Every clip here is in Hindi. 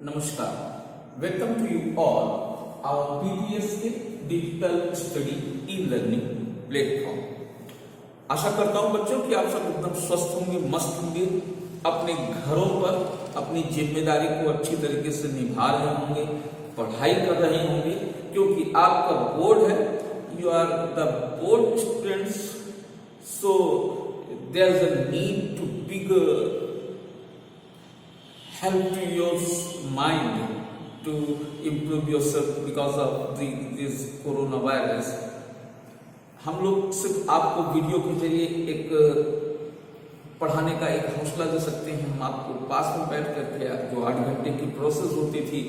नमस्कार, welcome to you all our PDS के digital study e learning platform. आशा करता हूं बच्चों कि आप सब एकदम स्वस्थ होंगे, मस्त होंगे, अपने घरों पर अपनी जिम्मेदारी को अच्छी तरीके से निभा रहे होंगे, पढ़ाई कर रहे होंगे, क्योंकि आपका बोर्ड है, you are the board students, so there is a need to big help to your mind to improve yourself because of this coronavirus। हम लोग सिर्फ आपको वीडियो के जरिए एक पढ़ाने का एक हौसला दे सकते हैं। हम आपको पास में बैठ करके जो 8 घंटे की प्रोसेस होती थी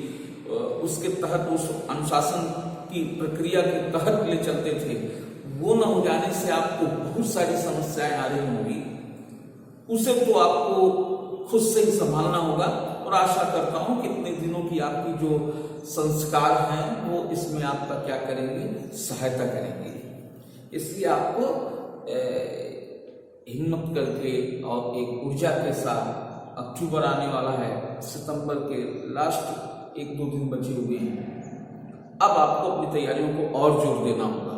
उसके तहत, उस अनुशासन की प्रक्रिया के तहत ले चलते थे, वो न हो जाने से आपको बहुत सारी समस्याएं आ रही होंगी। उसे तो आपको खुद से ही संभालना होगा और आशा करता हूं कि इतने दिनों की आपकी जो संस्कार हैं वो इसमें आपका क्या करेंगे, सहायता करेंगे। इसलिए आपको हिम्मत करके और एक ऊर्जा के साथ, अक्टूबर आने वाला है, सितंबर के लास्ट 1-2 दिन बचे हुए हैं, अब आपको अपनी तैयारियों को और जोर देना होगा।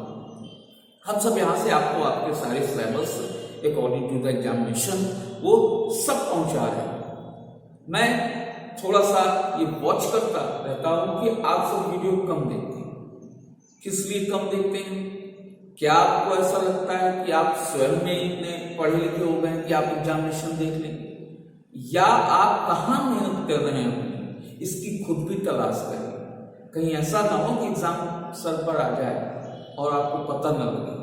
हम सब यहाँ से आपको आपके सारे syllabus according to the examination वो सब पहुंचा रहे हैं। मैं थोड़ा सा ये वॉच करता रहता हूं कि आप सब वीडियो कम देखते हैं। किस लिए कम देखते हैं? क्या आपको ऐसा लगता है कि आप स्वयं में इतने पढ़े लिखे हो गए कि आप एग्जामिनेशन देख लें, या आप कहाँ मेहनत कर रहे हैं इसकी खुद भी तलाश करें। कहीं ऐसा ना हो कि एग्जाम सर पर आ जाए और आपको पता न लगे।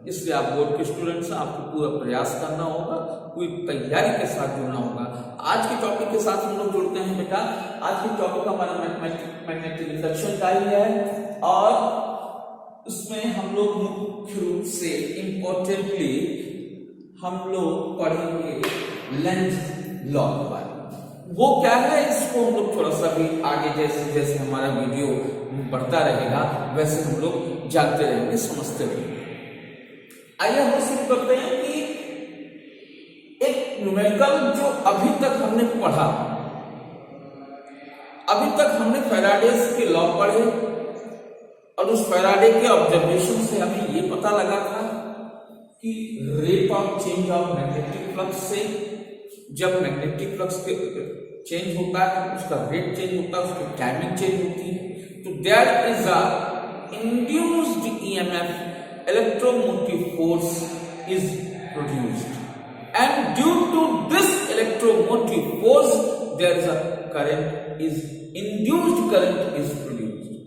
इसलिए आप बोर्ड के स्टूडेंट्स हैं, आपको पूरा प्रयास करना होगा, पूरी तैयारी के साथ जुड़ना होगा। आज के टॉपिक के साथ हम लोग जुड़ते हैं बेटा। आज के टॉपिक हमारा मैग्नेटिक इंडक्शन का ही है और उसमें हम लोग मुख्य रूप से इंपॉर्टेंटली हम लोग पढ़ेंगे लेंज लॉ के बारे में। वो क्या है, इसको हम लोग थोड़ा सा भी आगे जैसे जैसे हमारा वीडियो बढ़ता रहेगा वैसे हम लोग जानते रहेंगे, समझते रहेंगे। आइए हम शुरू करते हैं कि एक न्यूमेरिकल जो अभी तक हमने पढ़ा, अभी तक हमने फैराडेज के लॉ पढ़े और उस फैराडे के ऑब्जर्वेशन से हमें ये पता लगा था कि rate of change of magnetic flux से, जब मैग्नेटिक फ्लक्स चेंज होता है, उसका रेट चेंज होता है, उसकी टाइमिंग चेंज होती है, तो there is a induced EMF, electromotive force is produced, and due to this electromotive force there is a current is induced, current is produced।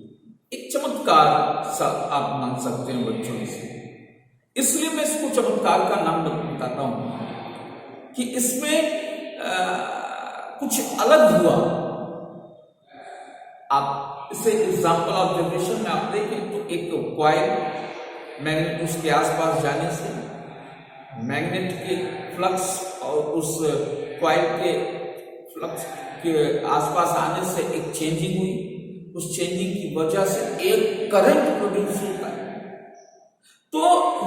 एक चमत्कार सा आप मान सकते हैं बच्चों से, इसलिए मैं इसको चमत्कार का नाम बताता हूं कि इसमें कुछ अलग हुआ। आप इसे एग्जाम्पल ऑब्जर्वेशन में आप देखें तो एक कॉइल मैग्नेट उसके आसपास जाने से मैग्नेट के फ्लक्स और उस कॉइल के फ्लक्स के आसपास आने से एक चेंजिंग हुई, उस चेंजिंग की वजह से एक करंट प्रोड्यूस होता है। तो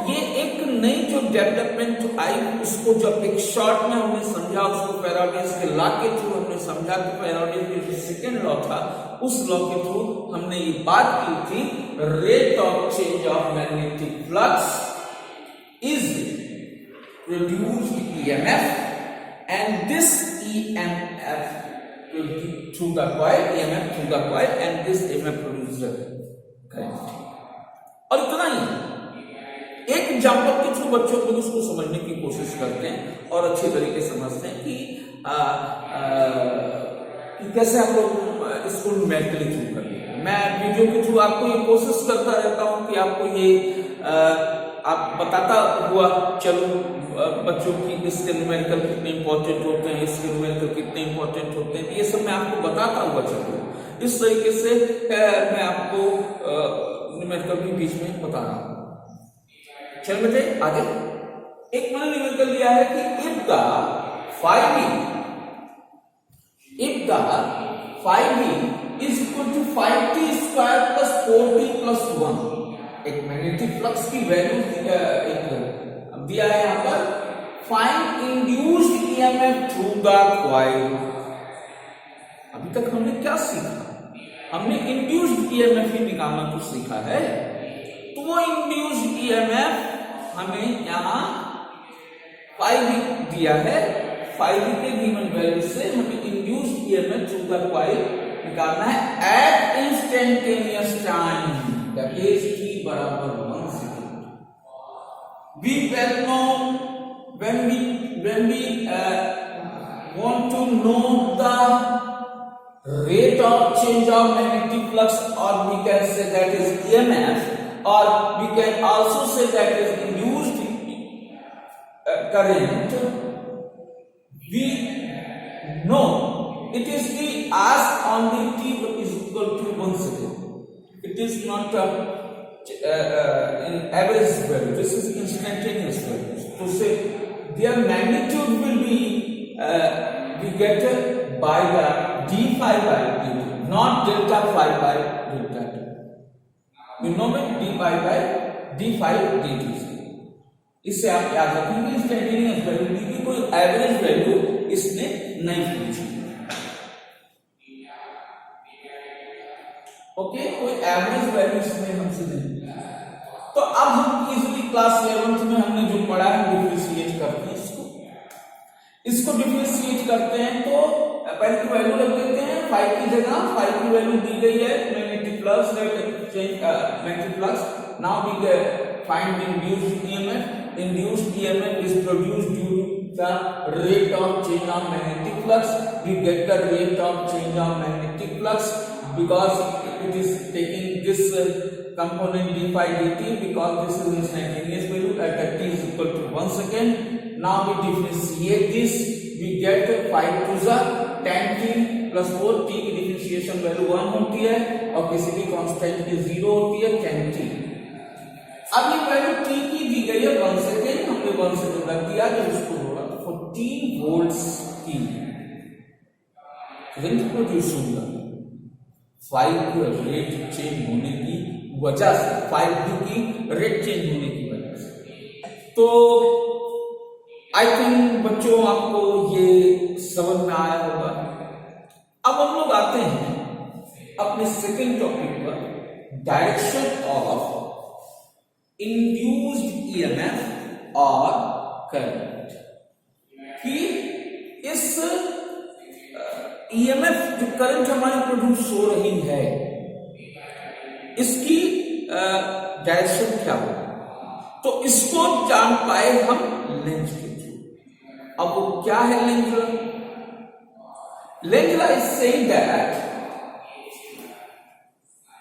ये एक नई जो डेवलपमेंट आई, उसको जब एक शॉर्ट में हमने समझा, उसको फैराडेज के लॉ के थ्रू हमने समझा कि फैराडेज के जो सेकेंड लॉ था उस लॉ के थ्रू हमने ये बात की थी, rate of change of magnetic flux is produced EMF and this EMF through the coil, EMF through the coil and this EMF produce current. और इतना ही एक एग्जाम्पल के थ्रू बच्चों को इसको समझने की कोशिश करते हैं और अच्छे तरीके से समझते हैं कि कैसे हम लोग इसको न्यूमेरिकली थ्रू करें। मैं वीडियो के थ्रू आपको ये कोशिश करता रहता हूं कि आपको ये आप बताता हुआ चलो बच्चों की इसके न्यूमेरिकल कितने इंपॉर्टेंट होते हैं, इसके न्यूमेरिकल कितने इंपॉर्टेंट होते हैं, ये सब मैं आपको बताता हुआ चलूँ। इस तरीके से मैं आपको न्यूमेरिकल भी बीच में बता रहा हूँ। चल बेटे आगे। एक मैंने न्यूमेरिकल दिया है कि if the phi b is equal to 5t square plus 4t plus 1, एक मैग्नेटिक फ्लक्स की वैल्यू दिया है यहां पर, find induced EMF through the coil. अभी तक हमने क्या सीखा? हमने इंड्यूस्ड ईएमएफ ही निकालना तो सीखा है। तो वो इंड्यूस्ड ईएमएफ हमें यहाँ 5 दिया है। 5 के गिवन वैल्यू से हमें induced EMF through the coil निकालना है at instantaneous time, that is t बराबर 1 second. We well know when we want to know the rate of change of magnetic flux, or we can say that is EMF, or we can also say that is induced current. We know it is the as on the t is equal to 1 second. It is not in average value. This is instantaneous value. So say their magnitude will be we get by the d phi by dt, not delta phi by delta t. We know it d phi by d phi dt. इससे आप याद रखेंगे इंस्टेंटेनियस वैल्यू की कोई एवरेज वैल्यू इसने नहीं पूछी। ओके, कोई एवरेज वैल्यू इसमें हमसे नहीं। तो अब हम इजीली क्लास 11th में हमने जो पढ़ा है डिफरेंशिएट करते हैं, इसको डिफरेंशिएट करते हैं। तो पहले की वैल्यू रख देते हैं 5 की जगह। 5 की वैल्यू दी गई है magnetic flux, magnetic flux. Now we find induced EMF. Induced EMF is produced due to the rate of change of magnetic flux. We get the rate of change of magnetic flux because it is taking this component d phi dt, because this is instantaneous value at t is equal to 1 second. Now we differentiate this, we get 5 to the tan t plus 4, t की डिफरेंशिएशन वैल्यू 1 होती है और किसी भी कांस्टेंट की 0 होती है, tan t। अब ये वैल्यू t की दी गई है 1 सेकेंड, हमने 1 सेकेंड रख दिया तो इसको होगा 14 वोल्ट्स की करंट प्रोड्यूस होगा 5 रेट चेंज होने की वजह से, 5 की रेट चेंज होने की वजह से। तो आई थिंक बच्चों आपको ये समझ में आया होगा। अब हम लोग आते हैं अपने सेकेंड टॉपिक पर, डायरेक्शन ऑफ इंड्यूस्ड ईएमएफ और करंट। कि इस ईएमएफ जो करंट हमारी प्रोड्यूस हो रही है इसकी डायरेक्शन क्या हो, तो इसको जान पाए हम लेंज के थ्रू। अब वो क्या है Lenz law? Lenz law is saying that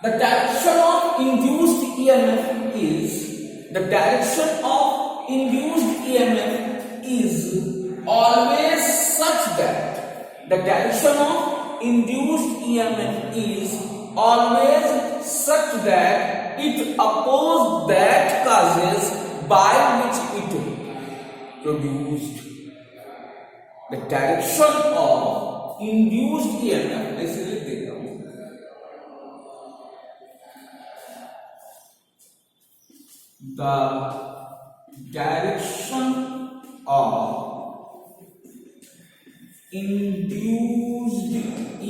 the direction of induced EMF is always such that the direction of induced EMF is always such that it opposes that causes by which it produced. The direction of induced EMF, ऐसे लिख देता हूं, the direction of induced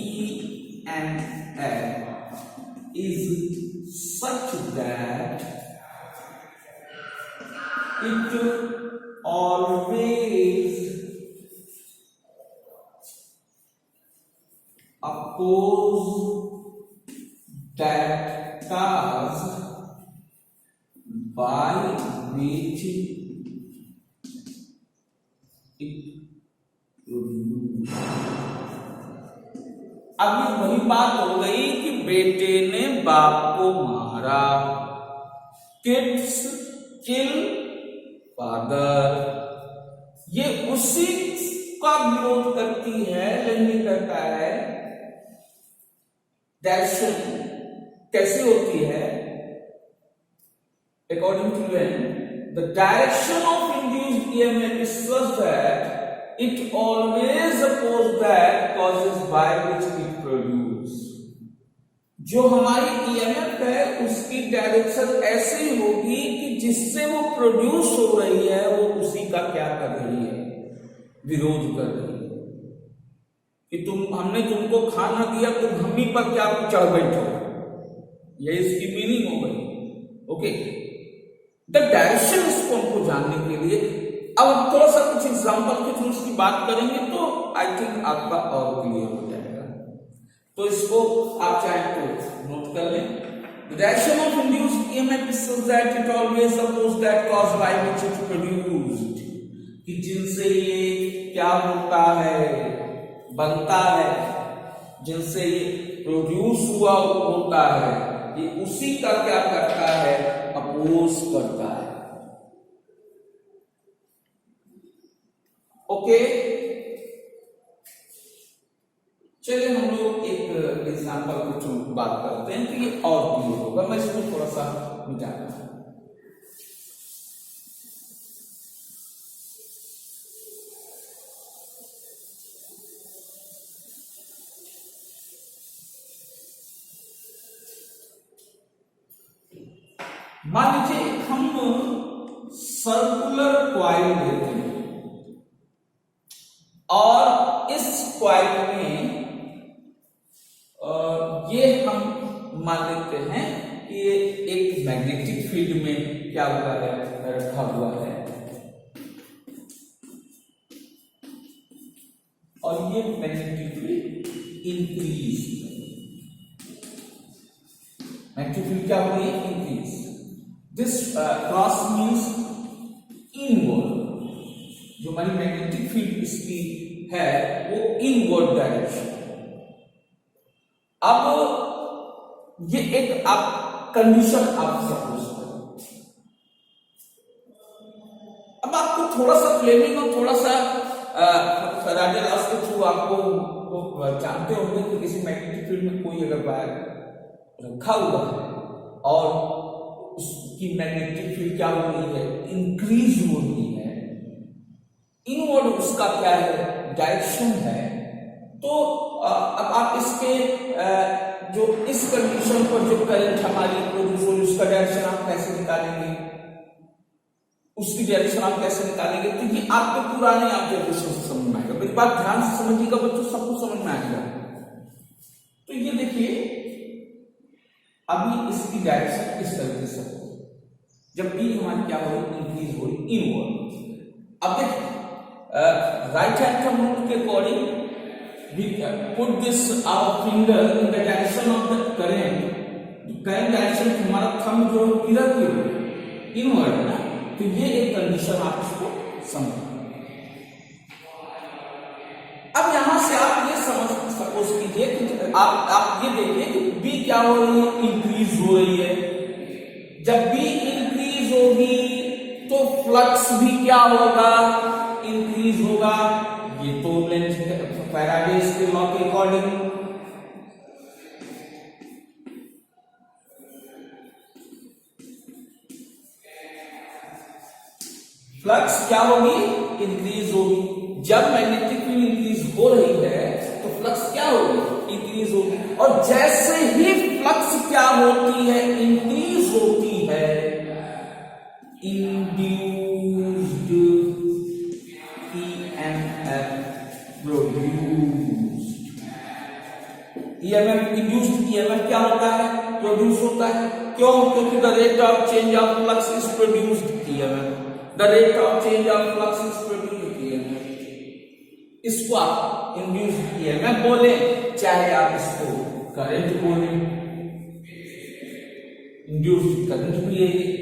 EMF is such that it always opposes that cause by which it produces। अब ये वही बात हो गई कि बेटे ने बाप को मारा, किड्स किल फादर, ये उसी का विरोध करती है। लेंगे कहता है डायरेक्शन कैसे होती है, according to Lenz, the direction of induced EMF is such that it always opposes that causes by which it produce। जो हमारी EMF है उसकी डायरेक्शन ऐसी होगी कि जिससे वो प्रोड्यूस हो रही है वो उसी का क्या कर रही है, विरोध कर रही है। कि हमने तुमको खाना दिया, तुम हम ही पर क्या चढ़ बैठो, ये इसकी मीनिंग हो गई। ओके, द डायरेक्शन, इसको हमको जानने के लिए अब हम थोड़ा सा कुछ एग्जाम्पल के थ्रू इसकी बात करेंगे तो आई थिंक आपका और क्लियर हो जाएगा। तो इसको आप चाहे तो नोट कर लें। The direction of induced EMF is such that it always opposes that cause by which it produced, कि जिनसे ये क्या होता है, बनता है, जिनसे ये प्रोड्यूस हुआ होता है, ये उसी का क्या करता है, अपोज करता है। ओके, चलिए हम लोग एक एग्जाम्पल के थ्रू बात करते हैं कि ये और क्लियर होगा। मैं इसको थोड़ा सा मिटाता हूं। मान लीजिए हम सर्कुलर कॉइल लेते हैं और इस कॉइल में ये हम मान लेते हैं कि ये एक मैग्नेटिक फील्ड में क्या हुआ है, रखा हुआ है, और ये magnetic field increase, magnetic field क्या हो रही है, increase. This cross means inward, जो हमारी मैग्नेटिक फील्ड इसकी है वो इनवर्ड डायरेक्शन। अब ये एक आप कंडीशन आप सपोज करो। अब आपको थोड़ा सा फ्लेमिंग और थोड़ा सा फैराडे लॉस के थ्रू आपको तो जानते होंगे कि किसी मैग्नेटिक फील्ड में कोई अगर वायर रखा हुआ है और उसकी मैग्नेटिक फील्ड क्या हो रही है, इंक्रीज हो रही है, इनवर्ड उसका क्या है, डायरेक्शन है, तो अब आप इसके जो इस कंडीशन पर जो करंट हमारी प्रोड्यूस हो उसका डायरेक्शन आप कैसे निकालेंगे, उसकी डायरेक्शन आप कैसे निकालेंगे, तो ये आपके पुराने ऑब्जर्वेशन से समझ में आएगा। मेरी बात ध्यान से समझिएगा बच्चों, सब कुछ समझ में आएगा। तो ये देखिए अभी इसकी डायरेक्शन इस तरीके से हो, जब भी हमारी क्या हो रही, इंक्रीज हो रही इनवर्ड। अब देखिए राइट हैंड थंब रूल के according we put this our finger in the direction of the current direction, हमारा थंब जो किधर की इनवर्ड है ना, तो ये एक कंडीशन आप इसको समझ। अब यहां से आप ये समझ सपोज कीजिए कि आप ये देखिए कि बी क्या हो रही है, इंक्रीज हो रही है। जब बी इंक्रीज होगी तो फ्लक्स भी क्या होगा, इंक्रीज होगा। ये तो फैराडेज के लॉ के अकॉर्डिंग फ्लक्स क्या होगी, इंक्रीज होगी। जब मैग्नेटिक फील्ड इंक्रीज हो रही है तो फ्लक्स क्या होगी, इंक्रीज होगी। और जैसे ही फ्लक्स क्या होती है, इंक्रीज होती है, induced EMF produced. EMF induced EMF क्या होता है, प्रोड्यूस होता है। क्यों, क्योंकि the rate of change of flux is produced EMF, the rate of change of flux is produced EMF। इसको आप इंड्यूस्ड EMF बोले, चाहे आप इसको करंट बोले, इंड्यूस्ड करंट भी है।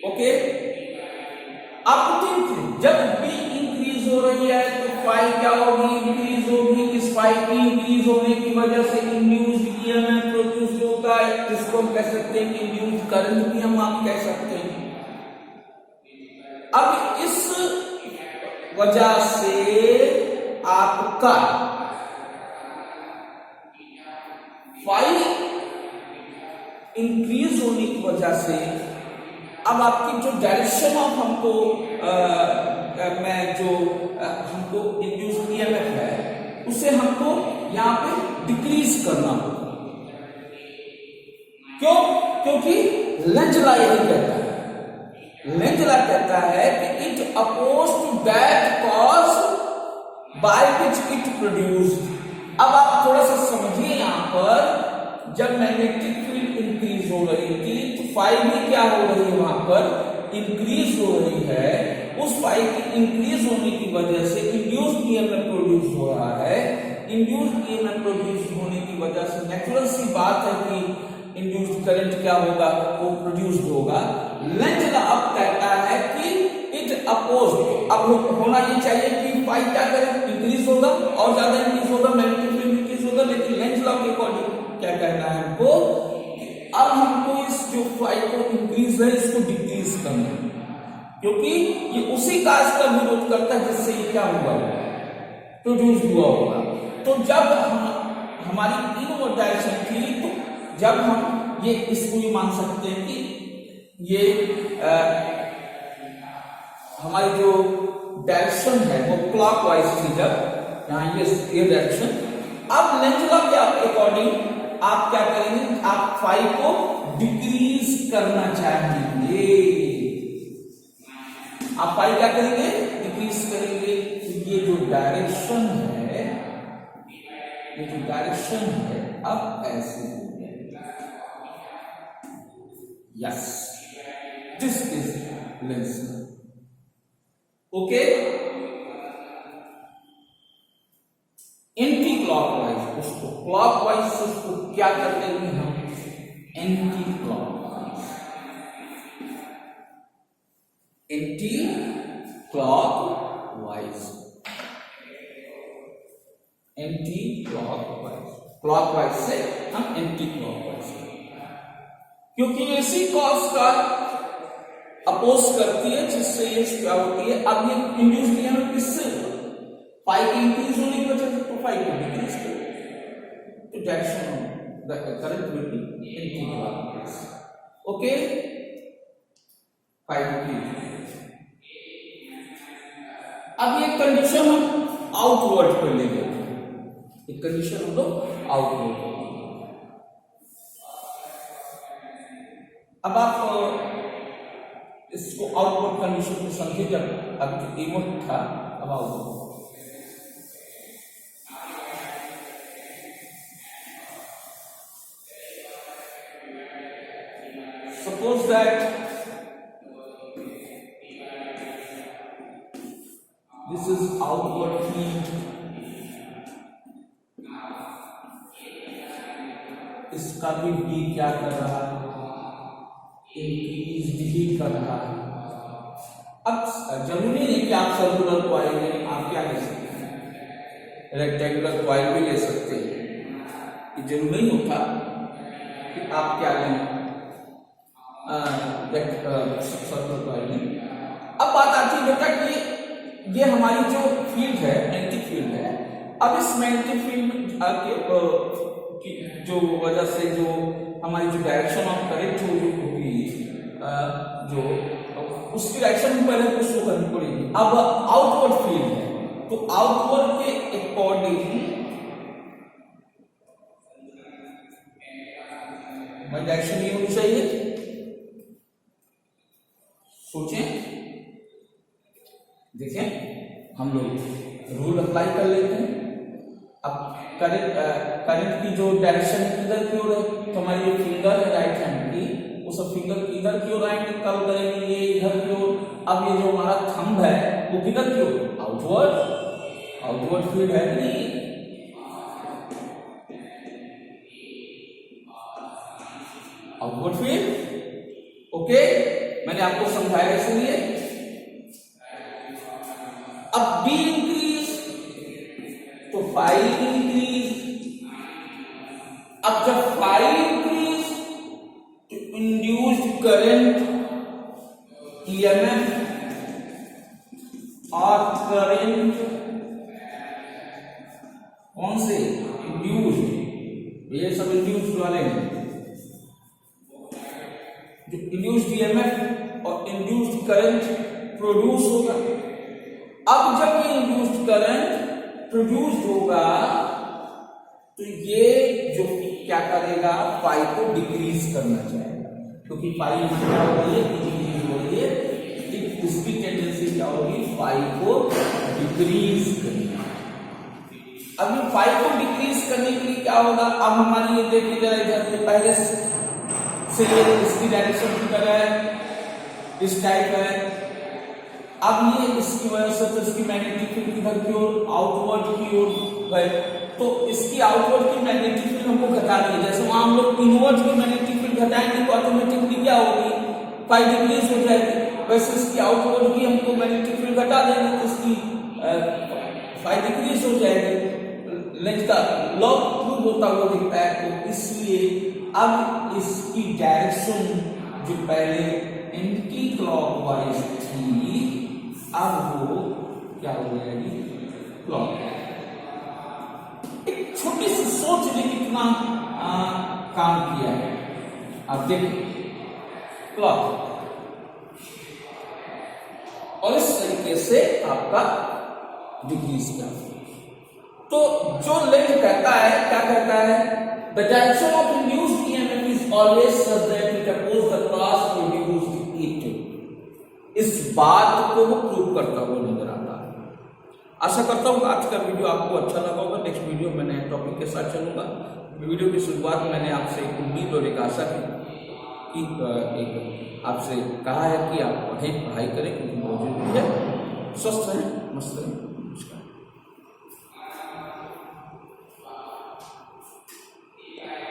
ओके, आप देखिए जब बी इंक्रीज हो रही है तो फाई क्या होगी, इंक्रीज होगी। इस फाई की इंक्रीज होने की वजह से इंड्यूस्ड EMF प्रोड्यूस होता है, जिसको हम कह सकते हैं कि इंड्यूस्ड करंट भी हम आप कह सकते हैं। अब इस वजह से आपका फाई इंक्रीज होने की वजह से अब आपकी जो डायरेक्शन ऑफ हमको में जो हमको इंड्यूस्ड EMF है उसे हमको यहाँ पे डिक्रीज करना होगा। क्यों? क्योंकि लेंजला यही कहता है, लेंजला कहता है कि it oppose to that cause by which it produced. अब आप थोड़ा सा समझिए, यहां पर जब मैग्नेटिक फील्ड इंक्रीज हो रही थी तो फाई भी क्या हो रही है, वहां पर इंक्रीज हो रही है। उस फाई की इंक्रीज होने की वजह से इंड्यूस्ड ईएमएफ प्रोड्यूस हो रहा है। इंड्यूस्ड ईएमएफ प्रोड्यूस होने की वजह से नेचुरल सी बात है कि इंड्यूस्ड करंट क्या होगा, वो प्रोड्यूस्ड होगा। लेंजला अब कहता है कि इट अपोज, अब होना ये चाहिए कि फाई क्या करे, इंक्रीज होगा और ज्यादा इंक्रीज होगा, मैग्नेटिक फील्ड इंक्रीज होगा। लेकिन लेंजला के अकॉर्डिंग क्या कहना है हमको, अब हमको इस जो फाई को इंक्रीज है इसको डिक्रीज करना है, क्योंकि ये उसी काज का विरोध करता है जिससे ये क्या हुआ, प्रोड्यूस हुआ होगा। तो जब हमारी इनवर्ड डायरेक्शन थी, तो जब हम ये इसको ये मान सकते हैं कि ये हमारी जो डायरेक्शन है वो क्लॉकवाइज थी, जब यहाँ ये डायरेक्शन। अब लेंजला के अकॉर्डिंग आप क्या करेंगे, आप फाई को डिक्रीज करना चाहेंगे। आप फाई क्या करेंगे, डिक्रीज करेंगे। ये जो डायरेक्शन है, ये जो डायरेक्शन है अब ऐसे हो गया। Yes, this is Lenz law. Okay, anticlockwise, उसको क्लॉकवाइज से उसको क्या करते हैं हम, anticlockwise, anticlockwise, anticlockwise, clockwise से हम एंटी क्लॉकवाइज, क्योंकि इसी कॉज का अपोज करती है, जिससे ये क्या होती है। अब ये इंड्यूस किया है किससे, फाई की इंक्रीज होने की वजह से, तो फाई को डिक्रीज कर, तो direction the current will be anticlockwise. Okay, phi decrease. अब ये कंडीशन हम आउटवर्ड पर ले गए, ये कंडीशन हम लोग आउटवर्ड पर। अब आप इसको आउटवर्ड कंडीशन को समझे, जब अब जो इनवर्ड था अब outward. Suppose that this is outward field, इसका भी B क्या कर रहा है, इंक्रीज ही कर रहा है। अब जरूरी नहीं कि आप सर्कुलर कॉइल में आप क्या ले सकते हैं, रेक्टेंगुलर कॉइल भी ले सकते हैं। ये जरूरी नहीं होता कि आप क्या लें, सर्कुलर कॉइल में। अब बात आती है बेटा कि ये हमारी जो फील्ड है, मैग्नेटिक फील्ड है। अब इस मैग्नेटिक फील्ड की जो वजह से जो हमारी जो डायरेक्शन ऑफ करंट होगी, जो उसकी डायरेक्शन पहले कुछ शो करनी पड़ेगी। अब आउटवर्ड फील्ड है, तो आउटवर्ड के अकॉर्डिंग डायरेक्शन ये होनी चाहिए। सोचें, देखें, हम लोग रूल अप्लाई कर लेते हैं। अब करंट की जो डायरेक्शन किधर की ओर है, तो हमारी जो फिंगर है राइट हैंड की, उस फिंगर किधर की ओर आएंगे, कल करेंगे ये इधर की ओर। अब ये जो हमारा थंब है वो किधर की ओर, आउटवर्ड, आउटवर्ड फील्ड है नहीं, आउटवर्ड फील्ड। ओके, मैंने आपको समझाया इसलिए। अब बी इंक्रीज तो फाई इंक्रीज। अब जब फाई इंक्रीज तो इंड्यूस्ड करंट, ईएमएफ और करंट कौन से इंड्यूस्ड, ये सब इंड्यूस्ड वाले हैं। जो इंड्यूस्ड ईएमएफ और इंड्यूस्ड करंट प्रोड्यूस होगा। अब जब ये इंड्यूस्ड करंट प्रोड्यूस होगा तो ये जो क्या करेगा, फाई को डिक्रीज करना चाहेगा, क्योंकि फाई यहाँ क्या हो रही है, इंक्रीज हो रही है, इसकी टेंडेंसी क्या होगी, फाई को डिक्रीज करनी। अब ये फाई को डिक्रीज करने के लिए क्या होगा, अब हमारी ये देखिए जरा इधर से पहले से इसकी डायरेक्शन की तरह है, इस टाइप है। अब ये इसकी वजह से तो इसकी मैग्नेटिक फील्ड किधर की ओर, आउटवर्ड की ओर है, तो इसकी आउटवर्ड की मैग्नेटिक फील्ड हमको घटानी है। जैसे वहां हम लोग इनवर्ड की मैग्नेटिक फील्ड घटाएंगे तो ऑटोमेटिकली क्या होगी, फाई डिक्रीज हो जाएगी। वैसे इसकी आउटवर्ड की हमको मैग्नेटिक फील्ड घटा देंगे तो इसकी फाई डिक्रीज हो जाएगी। लेंथ का लॉ प्रूव होता हुआ दिखता है, तो इसलिए अब इसकी डायरेक्शन जो पहले एंटी क्लॉकवाइज थी, अब वो क्या हो जाएगी, क्लॉकवाइज। एक छोटी सी सोच ने कितना काम किया है, आप देखिए, क्लॉक, और इस तरीके से आपका डिक्रीज किया। तो जो लेंथ कहता है, क्या कहता है, the direction of induced EMF is always such that it oppose the cross produced it. इस बात को वो प्रूव करता हुआ नजर आता है। आशा करता हूँ आज का वीडियो आपको अच्छा लगा होगा। नेक्स्ट वीडियो में नए टॉपिक के साथ चलूंगा। वीडियो की शुरुआत मैंने आपसे एक उम्मीद और एक आशा की, एक आपसे कहा है कि आप पढ़ाई करें, क्योंकि बहुत जरूरी है। स्वस्थ रहें, मस्त रहें।